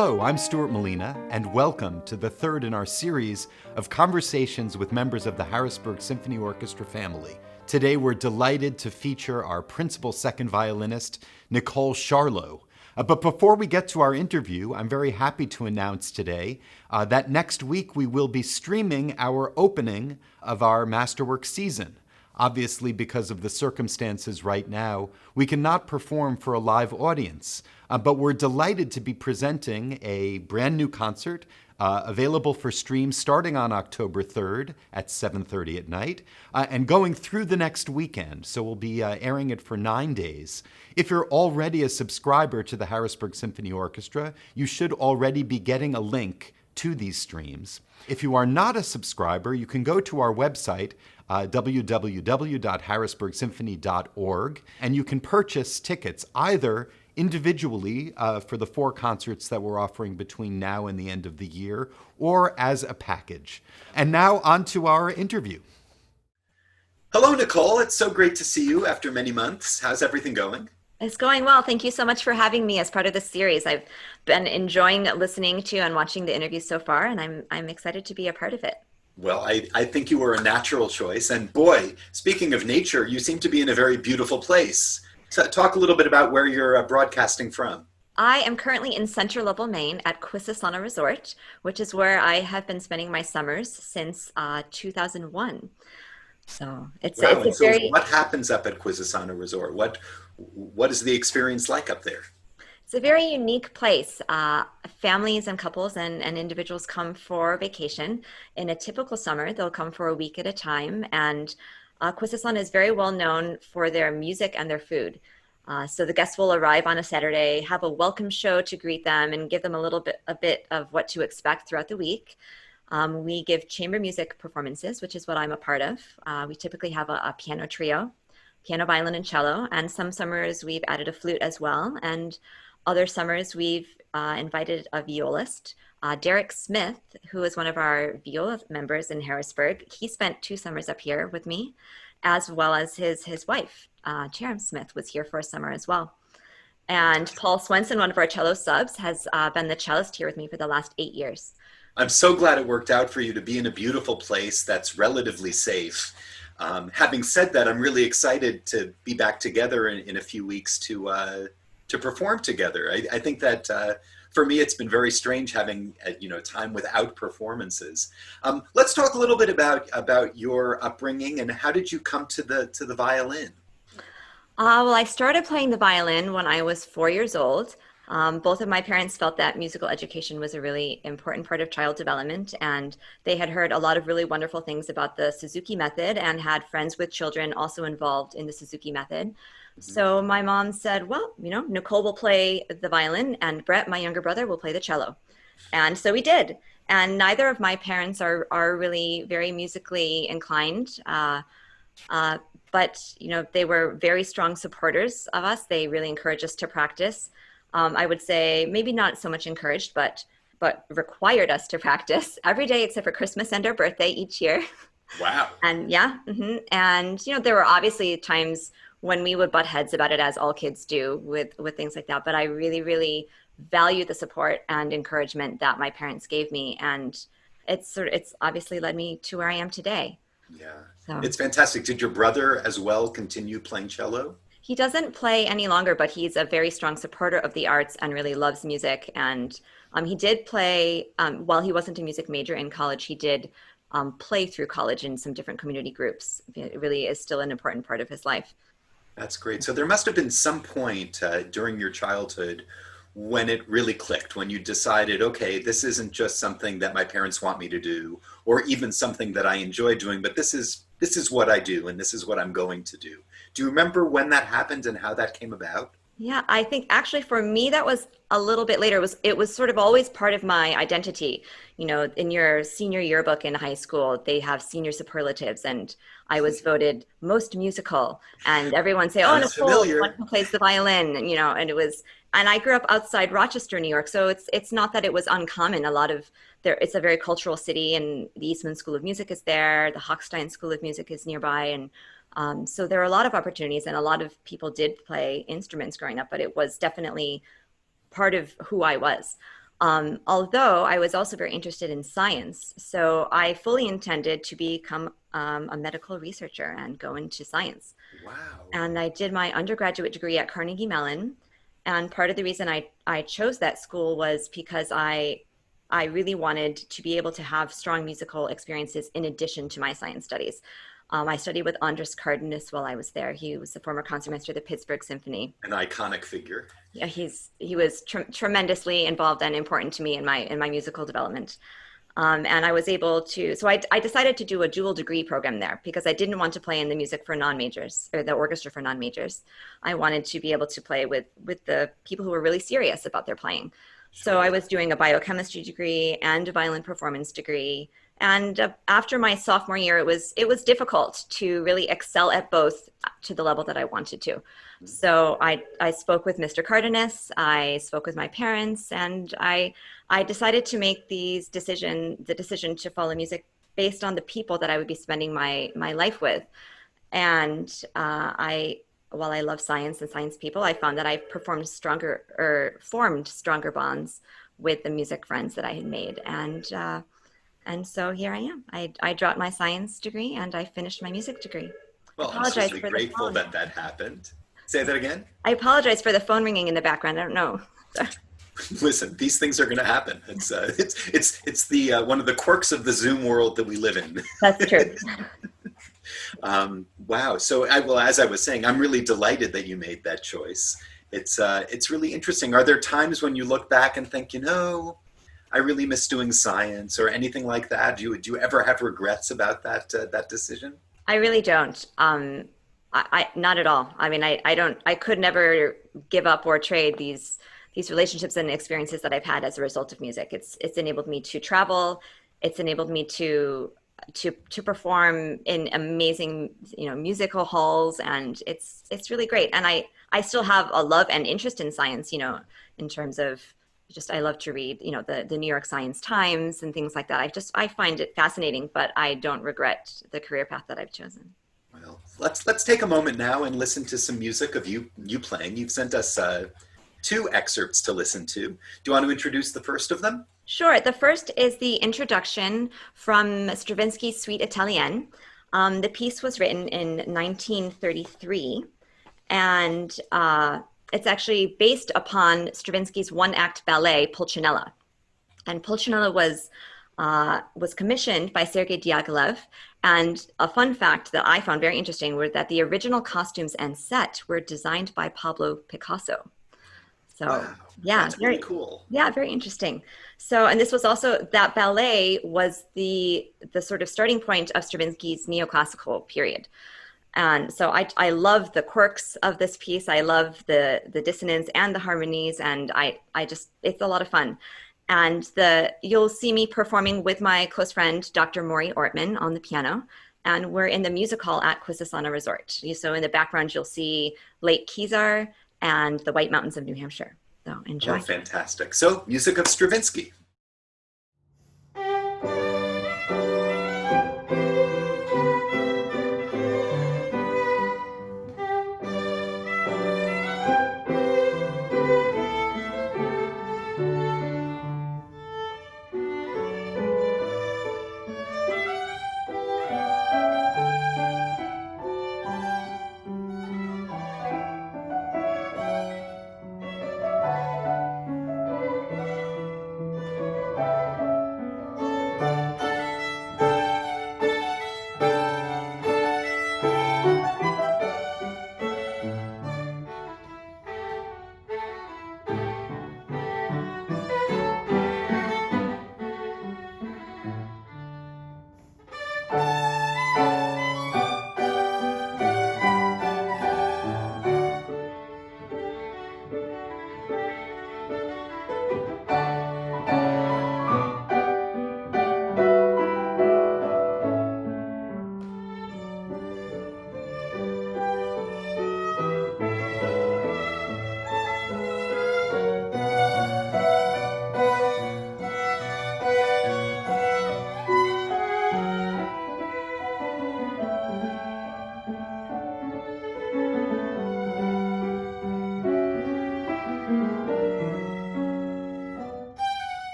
Hello, I'm Stuart Malina, and welcome to the third in our series of conversations with members of the Harrisburg Symphony Orchestra family. Today, we're delighted to feature our principal second violinist, Nicole Sharlow. But before we get to our interview, I'm very happy to announce today that next week we will be streaming our opening of our Masterwork season. Obviously, because of the circumstances right now, we cannot perform for a live audience, but we're delighted to be presenting a brand new concert available for stream starting on October 3rd at 7:30 at night and going through the next weekend. So we'll be airing it for 9 days. If you're already a subscriber to the Harrisburg Symphony Orchestra, you should already be getting a link to these streams. If you are not a subscriber, you can go to our website, www.harrisburgsymphony.org, and you can purchase tickets either individually for the 4 concerts that we're offering between now and the end of the year, or as a package. And now on to our interview. Hello, Nicole. It's so great to see you after many months. How's everything going? It's going well. Thank you so much for having me as part of this series. I've been enjoying listening to and watching the interviews so far, and I'm excited to be a part of it. Well, I think you were a natural choice. And boy, speaking of nature, you seem to be in a very beautiful place. So talk a little bit about where you're broadcasting from. I am currently in Center Level, Maine at Quisisana Resort, which is where I have been spending my summers since 2001. So it's Wow. a very... What happens up at Quisisana Resort? What is the experience like up there? It's a very unique place. Families and couples and individuals come for vacation. In a typical summer, they'll come for a week at a time. And Quisisana is very well known for their music and their food. So the guests will arrive on a Saturday, have a welcome show to greet them and give them a bit of what to expect throughout the week. We give chamber music performances, which is what I'm a part of. We typically have a piano trio, piano, violin, and cello. And some summers we've added a flute as well. And other summers we've invited a violist, Derek Smith, who is one of our viola members in Harrisburg. He spent 2 summers up here with me, as well as his wife, Charam Smith, was here for a summer as well. And Paul Swenson, one of our cello subs, has been the cellist here with me for the last 8 years. I'm so glad it worked out for you to be in a beautiful place that's relatively safe. Having said that, I'm really excited to be back together in a few weeks to perform together. I think that for me, it's been very strange having time without performances. Let's talk a little bit about your upbringing and how did you come to the violin? Well, I started playing the violin when I was 4 years old. Both of my parents felt that musical education was a really important part of child development, and they had heard a lot of really wonderful things about the Suzuki method and had friends with children also involved in the Suzuki method. So my mom said, well, Nicole will play the violin and Brett, my younger brother, will play the cello. And so we did. And neither of my parents are really very musically inclined. But they were very strong supporters of us. They really encouraged us to practice. I would say maybe not so much encouraged, but required us to practice every day except for Christmas and our birthday each year. Wow. And yeah. And, there were obviously times when we would butt heads about it, as all kids do with things like that. But I really, really value the support and encouragement that my parents gave me. And it's obviously led me to where I am today. Yeah. So. It's fantastic. Did your brother as well continue playing cello? He doesn't play any longer, but he's a very strong supporter of the arts and really loves music. And he did play, while he wasn't a music major in college, he did play through college in some different community groups. It really is still an important part of his life. That's great. So there must have been some point during your childhood when it really clicked, when you decided, okay, this isn't just something that my parents want me to do, or even something that I enjoy doing, but this is what I do, and this is what I'm going to do. Do you remember when that happened and how that came about? Yeah, I think actually for me, that was a little bit later. It was sort of always part of my identity. In your senior yearbook in high school, they have senior superlatives, and I was voted most musical, and everyone say, "Oh, Nicole, the one who plays the violin," and it was. And I grew up outside Rochester, New York, so it's not that it was uncommon. It's a very cultural city, and the Eastman School of Music is there. The Hochstein School of Music is nearby, and so there are a lot of opportunities, and a lot of people did play instruments growing up, but it was definitely part of who I was. Although I was also very interested in science. So I fully intended to become a medical researcher and go into science. Wow. And I did my undergraduate degree at Carnegie Mellon. And part of the reason I chose that school was because I really wanted to be able to have strong musical experiences in addition to my science studies. I studied with Andras Cardenas while I was there. He was the former concertmaster of the Pittsburgh Symphony. An iconic figure. Yeah, he was tremendously involved and important to me in my musical development. And I was able to, so I decided to do a dual degree program there because I didn't want to play in the music for non-majors or the orchestra for non-majors. I wanted to be able to play with the people who were really serious about their playing. So I was doing a biochemistry degree and a violin performance degree. And after my sophomore year, it was difficult to really excel at both to the level that I wanted to. So I spoke with Mr. Cardenas, I spoke with my parents, and I decided to make the decision to follow music based on the people that I would be spending my life with. And while I love science and science people, I found that I formed stronger bonds with the music friends that I had made. And so here I am. I dropped my science degree and I finished my music degree. Well, I'm certainly grateful that happened. Say that again? I apologize for the phone ringing in the background. I don't know. Listen, these things are going to happen. It's the one of the quirks of the Zoom world that we live in. That's true. Wow. So as I was saying, I'm really delighted that you made that choice. It's really interesting. Are there times when you look back and think, I really miss doing science or anything like that? Do you ever have regrets about that decision? I really don't. I not at all. I mean, I could never give up or trade these relationships and experiences that I've had as a result of music. It's enabled me to travel. It's enabled me to perform in amazing, musical halls, and it's really great. And I still have a love and interest in science, in terms of I love to read, the New York Science Times and things like that. I find it fascinating, but I don't regret the career path that I've chosen. Well, let's take a moment now and listen to some music of you playing. You've sent us 2 excerpts to listen to. Do you want to introduce the first of them? Sure. The first is the introduction from Stravinsky's Suite Italienne. The piece was written in 1933, and it's actually based upon Stravinsky's one-act ballet, Pulcinella. And Pulcinella was commissioned by Sergei Diaghilev. And a fun fact that I found very interesting was that the original costumes and set were designed by Pablo Picasso. So, wow, yeah, that's really cool. Yeah, very interesting. So, and this was also, that ballet was the sort of starting point of Stravinsky's neoclassical period. And so I love the quirks of this piece. I love the dissonance and the harmonies, and it's a lot of fun. And you'll see me performing with my close friend, Dr. Maury Ortman, on the piano. And we're in the music hall at Quisisana Resort. So in the background, you'll see Lake Kezar and the White Mountains of New Hampshire. So enjoy. Oh, fantastic. So music of Stravinsky.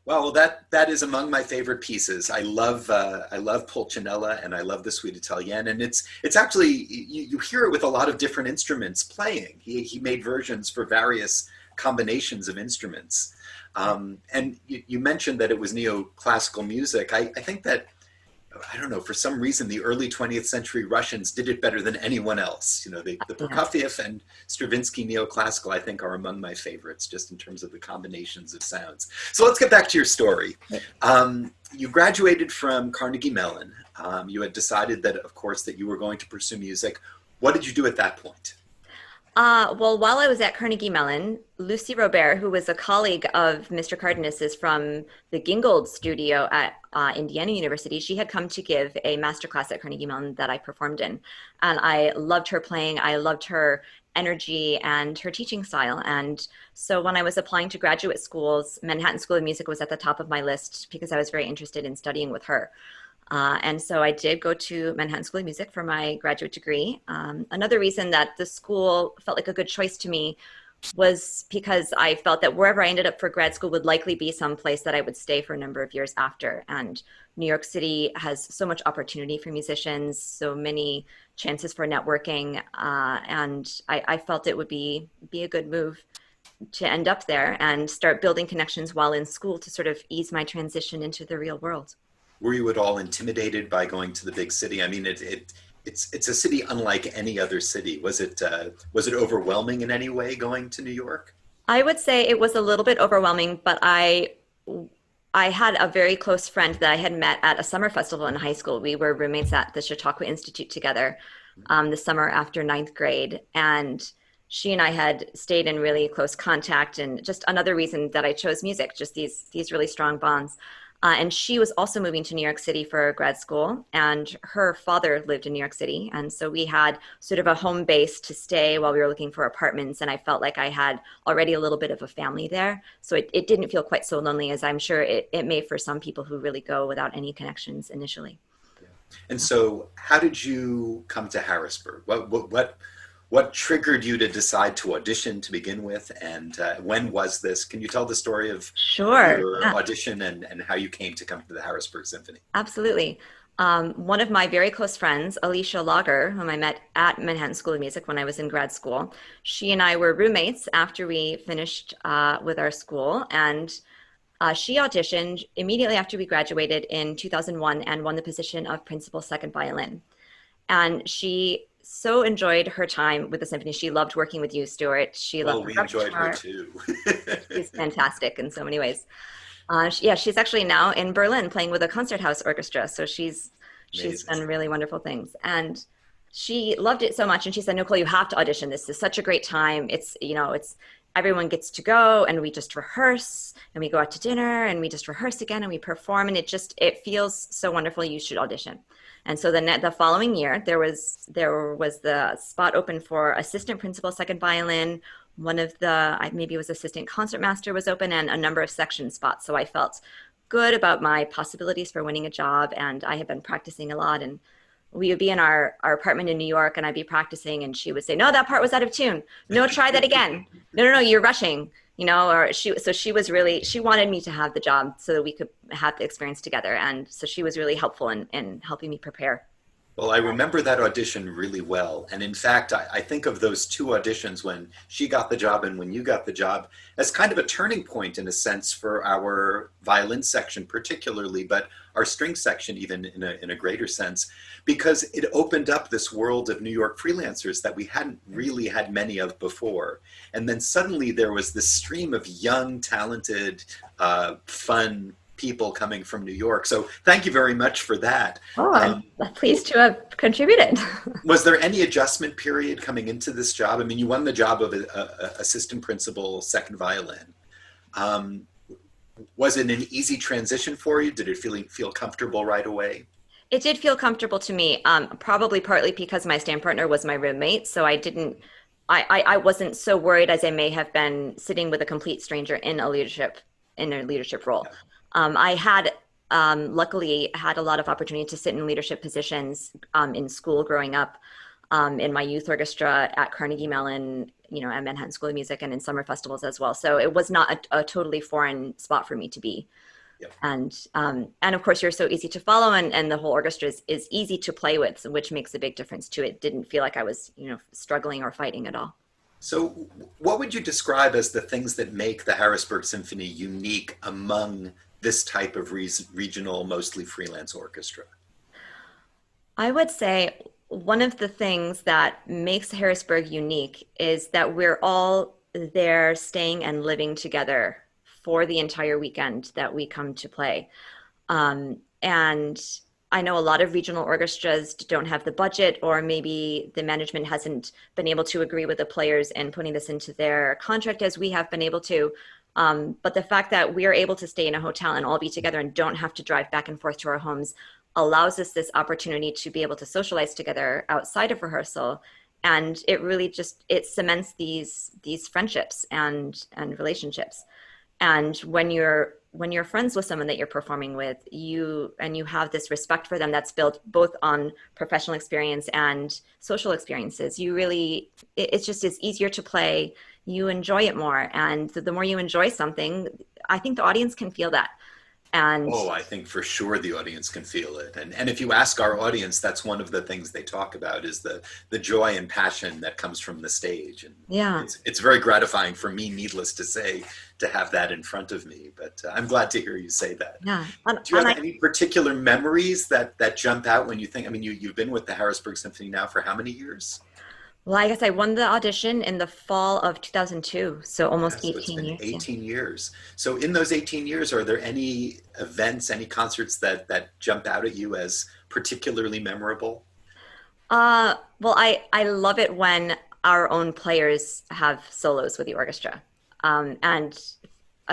Well, that is among my favorite pieces. I love Pulcinella and I love the Suite Italienne, and it's actually you hear it with a lot of different instruments playing. He made versions for various combinations of instruments, and you mentioned that it was neoclassical music. I think that I don't know, for some reason, the early 20th century Russians did it better than anyone else. You know, the Prokofiev and Stravinsky neoclassical, I think, are among my favorites, just in terms of the combinations of sounds. So let's get back to your story. You graduated from Carnegie Mellon. You had decided that, of course, that you were going to pursue music. What did you do at that point? Well, while I was at Carnegie Mellon, Lucy Robert, who was a colleague of Mr. Cardenas's from the Gingold studio at Indiana University, she had come to give a masterclass at Carnegie Mellon that I performed in. And I loved her playing. I loved her energy and her teaching style. And so when I was applying to graduate schools, Manhattan School of Music was at the top of my list because I was very interested in studying with her. And so I did go to Manhattan School of Music for my graduate degree. Another reason that the school felt like a good choice to me was because I felt that wherever I ended up for grad school would likely be some place that I would stay for a number of years after. And New York City has so much opportunity for musicians, so many chances for networking. And I felt it would be a good move to end up there and start building connections while in school to sort of ease my transition into the real world. Were you at all intimidated by going to the big city? I mean, it's a city unlike any other city. Was it overwhelming in any way going to New York? I would say it was a little bit overwhelming, but I had a very close friend that I had met at a summer festival in high school. We were roommates at the Chautauqua Institute together the summer after ninth grade, and she and I had stayed in really close contact. And just another reason that I chose music, just these really strong bonds. And she was also moving to New York City for grad school, and her father lived in New York City. And so we had sort of a home base to stay while we were looking for apartments. And I felt like I had already a little bit of a family there. So it didn't feel quite so lonely as I'm sure it may for some people who really go without any connections initially. Yeah. And so how did you come to Harrisburg? What triggered you to decide to audition to begin with, and when was this? Can you tell the story of your audition and how you came to come to the Harrisburg Symphony? Absolutely. One of my very close friends, Alicia Lager, whom I met at Manhattan School of Music when I was in grad school, she and I were roommates after we finished with our school, and she auditioned immediately after we graduated in 2001 and won the position of principal second violin. And she so enjoyed her time with the symphony. She loved working with you, Stuart. She loved we enjoyed her too. She's fantastic in so many ways. She's actually now in Berlin playing with a concert house orchestra. So she's done really wonderful things. And she loved it so much. And she said, Nicole, you have to audition. This is such a great time. It's everyone gets to go and we just rehearse and we go out to dinner and we just rehearse again and we perform. And it feels so wonderful. You should audition. And so the following year, there was the spot open for assistant principal second violin. One of maybe it was assistant concertmaster was open, and a number of section spots. So I felt good about my possibilities for winning a job, and I had been practicing a lot. And we would be in our apartment in New York, and I'd be practicing, and she would say, "No, that part was out of tune. No, try that again. No, you're rushing." She wanted me to have the job so that we could have the experience together. And so she was really helpful in helping me prepare. Well, I remember that audition really well. And in fact, I think of those two auditions, when she got the job and when you got the job, as kind of a turning point in a sense for our violin section particularly, but our string section even in a greater sense, because it opened up this world of New York freelancers that we hadn't really had many of before. And then suddenly there was this stream of young, talented, fun people coming from New York. So thank you very much for that. Oh, I'm pleased to have contributed. Was there any adjustment period coming into this job? I mean, you won the job of assistant principal second violin. Was it an easy transition for you? Did it feel comfortable right away? It did feel comfortable to me, probably partly because my stand partner was my roommate. So I wasn't so worried as I may have been sitting with a complete stranger in a leadership role. Yeah. I had luckily had a lot of opportunity to sit in leadership positions in school growing up. in my youth orchestra at Carnegie Mellon, at Manhattan School of Music, and in summer festivals as well. So it was not a totally foreign spot for me to be. Yep. And of course, you're so easy to follow, and the whole orchestra is easy to play with, which makes a big difference too. It didn't feel like I was, struggling or fighting at all. So what would you describe as the things that make the Harrisburg Symphony unique among this type of regional, mostly freelance orchestra? I would say one of the things that makes Harrisburg unique is that we're all there staying and living together for the entire weekend that we come to play. And I know a lot of regional orchestras don't have the budget, or maybe the management hasn't been able to agree with the players in putting this into their contract as we have been able to. But the fact that we are able to stay in a hotel and all be together and don't have to drive back and forth to our homes allows us this opportunity to be able to socialize together outside of rehearsal. And it really it cements these friendships and relationships. And when you're friends with someone that you're performing with, you have this respect for them that's built both on professional experience and social experiences. It's just it's easier to play. You enjoy it more, and the more you enjoy something, I think the audience can feel that. And I think for sure the audience can feel it. And if you ask our audience, that's one of the things they talk about is the joy and passion that comes from the stage. And yeah, it's very gratifying for me, needless to say, to have that in front of me. But I'm glad to hear you say that. Yeah. Do you have any particular memories that jump out when you think, I mean, you've been with the Harrisburg Symphony now for how many years? Well, I guess I won the audition in the fall of 2002, so almost So 18 years. 18 years. So in those 18 years, are there any events, any concerts that jump out at you as particularly memorable? Well, I love it when our own players have solos with the orchestra. And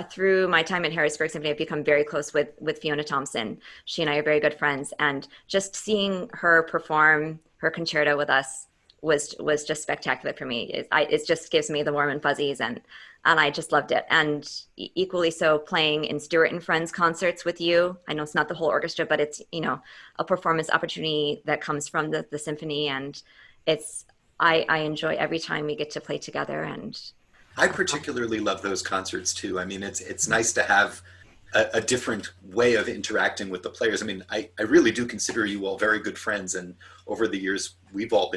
through my time at Harrisburg Symphony, I've become very close with Fiona Thompson. She and I are very good friends. And just seeing her perform her concerto with us was just spectacular for me. It just gives me the warm and fuzzies, and I just loved it. And equally so, playing in Stewart and Friends concerts with you. I know it's not the whole orchestra, but it's a performance opportunity that comes from the symphony, and I enjoy every time we get to play together. And I particularly love those concerts too. I mean, it's nice to have a different way of interacting with the players. I mean, I really do consider you all very good friends, and over the years we've all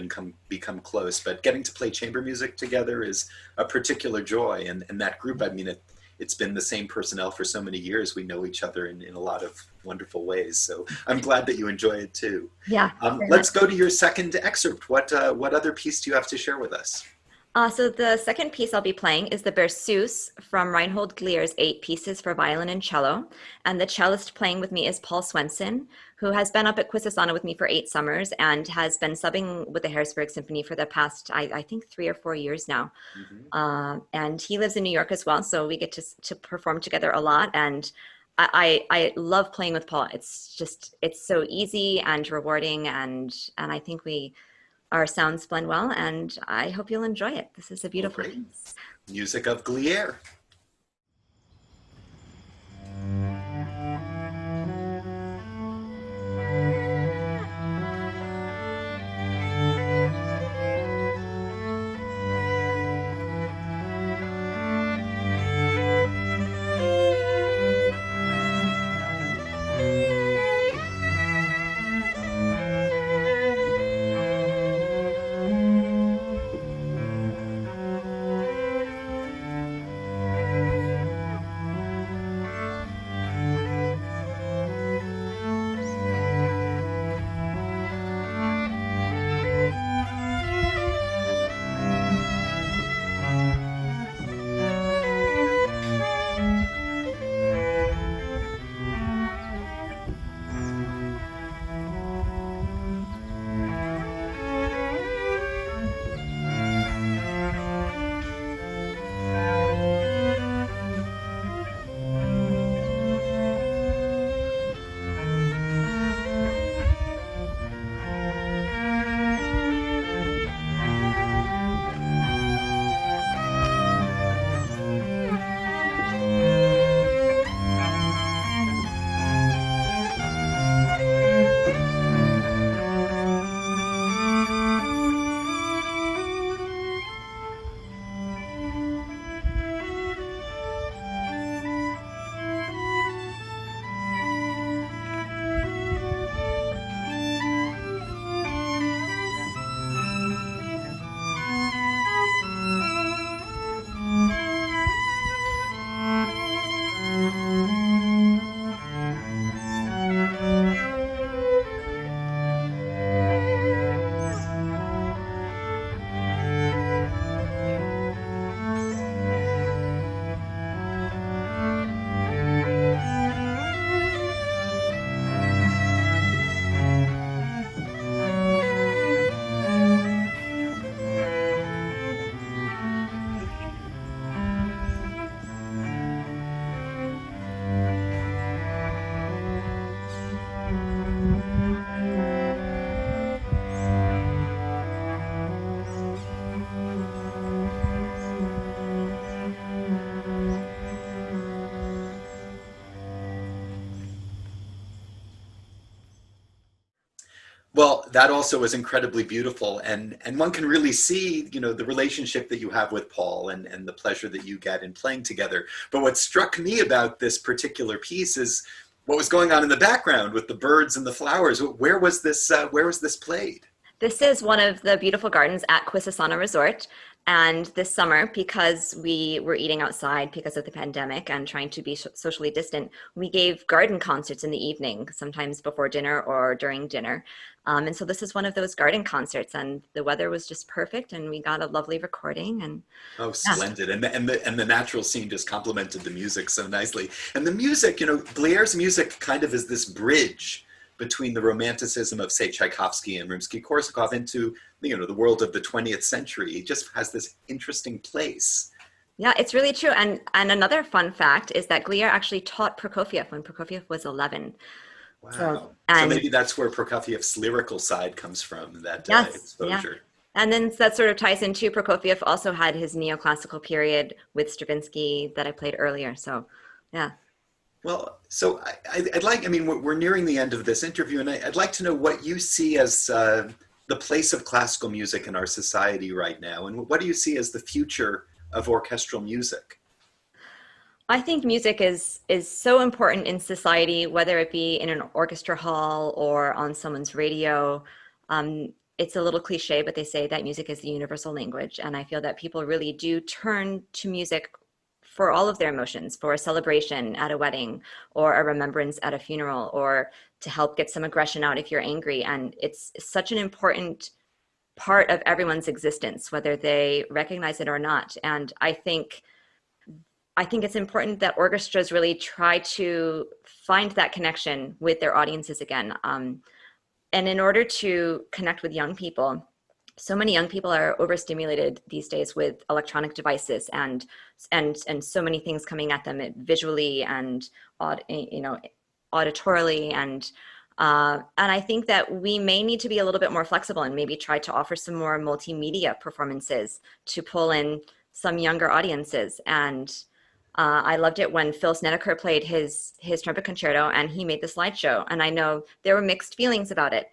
become close. But getting to play chamber music together is a particular joy, and that group, I mean, it's been the same personnel for so many years. We know each other in a lot of wonderful ways. So I'm glad that you enjoy it too. yeah, Let's go to your second excerpt. What other piece do you have to share with us? So the second piece I'll be playing is the Berceuse from Reinhold Glier's 8 Pieces for Violin and Cello. And the cellist playing with me is Paul Swenson, who has been up at Quisisana with me for 8 summers and has been subbing with the Harrisburg Symphony for the past, I think, 3 or 4 years now. Mm-hmm. And he lives in New York as well, so we get to perform together a lot. And I love playing with Paul. It's so easy and rewarding, and I think our sounds blend well, and I hope you'll enjoy it. This is a beautiful piece. Music of Glier. Well, that also was incredibly beautiful, and one can really see, the relationship that you have with Paul and the pleasure that you get in playing together. But what struck me about this particular piece is what was going on in the background with the birds and the flowers. Where was this? Where was this played? This is one of the beautiful gardens at Quisisana Resort. And this summer, because we were eating outside because of the pandemic and trying to be socially distant, we gave garden concerts in the evening, sometimes before dinner or during dinner. And so this is one of those garden concerts, and the weather was just perfect, and we got a lovely recording. And Oh, yeah, splendid. And the natural scene just complemented the music so nicely. And the music, Blier's music kind of is this bridge between the romanticism of, say, Tchaikovsky and Rimsky-Korsakov into, the world of the 20th century. He just has this interesting place. yeah, it's really true. And another fun fact is that Glier actually taught Prokofiev when Prokofiev was 11. Wow. So, So and maybe that's where Prokofiev's lyrical side comes from, that yes, yeah. exposure. And then that sort of ties into Prokofiev also had his neoclassical period with Stravinsky that I played earlier. So, yeah. Well, so I'd like, we're nearing the end of this interview, and I'd like to know what you see as the place of classical music in our society right now, and what do you see as the future of orchestral music? I think music is so important in society, whether it be in an orchestra hall or on someone's radio. It's a little cliche, but they say that music is the universal language. And I feel that people really do turn to music for all of their emotions, for a celebration at a wedding or a remembrance at a funeral, or to help get some aggression out if you're angry. And it's such an important part of everyone's existence, whether they recognize it or not. And I think it's important that orchestras really try to find that connection with their audiences again. And in order to connect with young people, so many young people are overstimulated these days with electronic devices and so many things coming at them visually and auditorily, and I think that we may need to be a little bit more flexible and maybe try to offer some more multimedia performances to pull in some younger audiences. And I loved it when Phil Snedeker played his trumpet concerto and he made the slideshow. And I know there were mixed feelings about it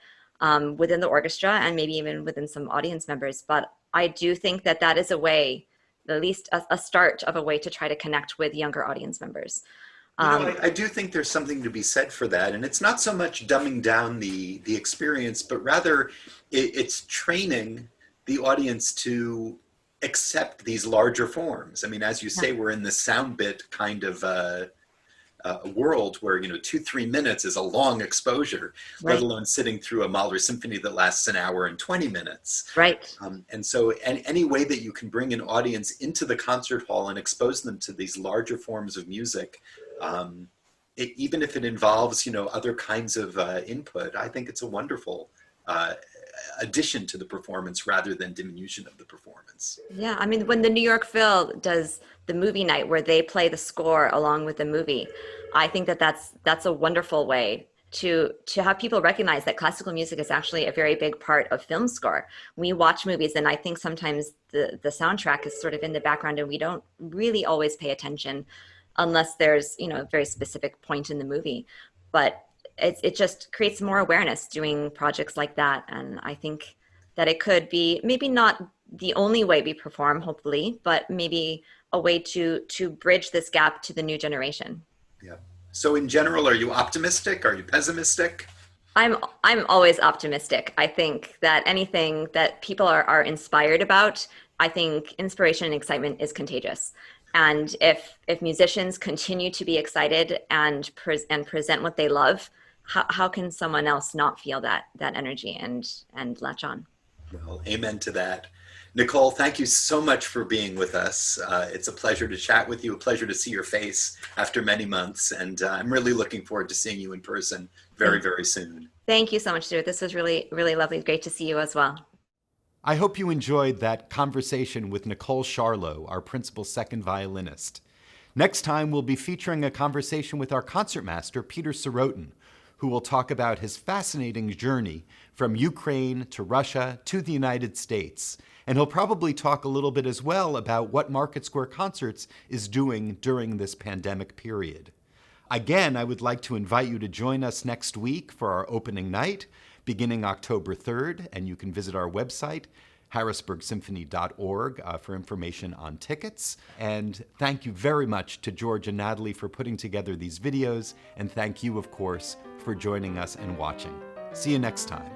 within the orchestra and maybe even within some audience members. But I do think that is a way, at least a start of a way to try to connect with younger audience members. I do think there's something to be said for that. And it's not so much dumbing down the experience, but rather it's training the audience to accept these larger forms. As you say, we're in the sound bit kind of world where 2-3 minutes is a long exposure, Right. let alone sitting through a Mahler symphony that lasts an hour and 20 minutes. Right. And so any way that you can bring an audience into the concert hall and expose them to these larger forms of music, even if it involves other kinds of input, I think it's a wonderful addition to the performance rather than diminution of the performance. Yeah, when the New York Phil does the movie night where they play the score along with the movie, I think that's a wonderful way to have people recognize that classical music is actually a very big part of film score. We watch movies, and I think sometimes the soundtrack is sort of in the background, and we don't really always pay attention unless there's a very specific point in the movie. But it just creates more awareness doing projects like that. And I think that it could be maybe not the only way we perform, hopefully, but maybe a way to bridge this gap to the new generation. Yeah. So in general, are you optimistic? Are you pessimistic? I'm always optimistic. I think that anything that people are inspired about, I think inspiration and excitement is contagious. And if musicians continue to be excited and present what they love, how can someone else not feel that energy and latch on? Well, amen to that. Nicole, thank you so much for being with us. It's a pleasure to chat with you, a pleasure to see your face after many months, and I'm really looking forward to seeing you in person very, very soon. Thank you so much, Stuart. This was really, really lovely. Great to see you as well. I hope you enjoyed that conversation with Nicole Sharlow, our principal second violinist. Next time, we'll be featuring a conversation with our concertmaster, Peter Sorotin, who will talk about his fascinating journey from Ukraine to Russia to the United States. And he'll probably talk a little bit as well about what Market Square Concerts is doing during this pandemic period. Again, I would like to invite you to join us next week for our opening night. beginning October 3rd, and you can visit our website, harrisburgsymphony.org, for information on tickets. And thank you very much to George and Natalie for putting together these videos, and thank you, of course, for joining us and watching. See you next time.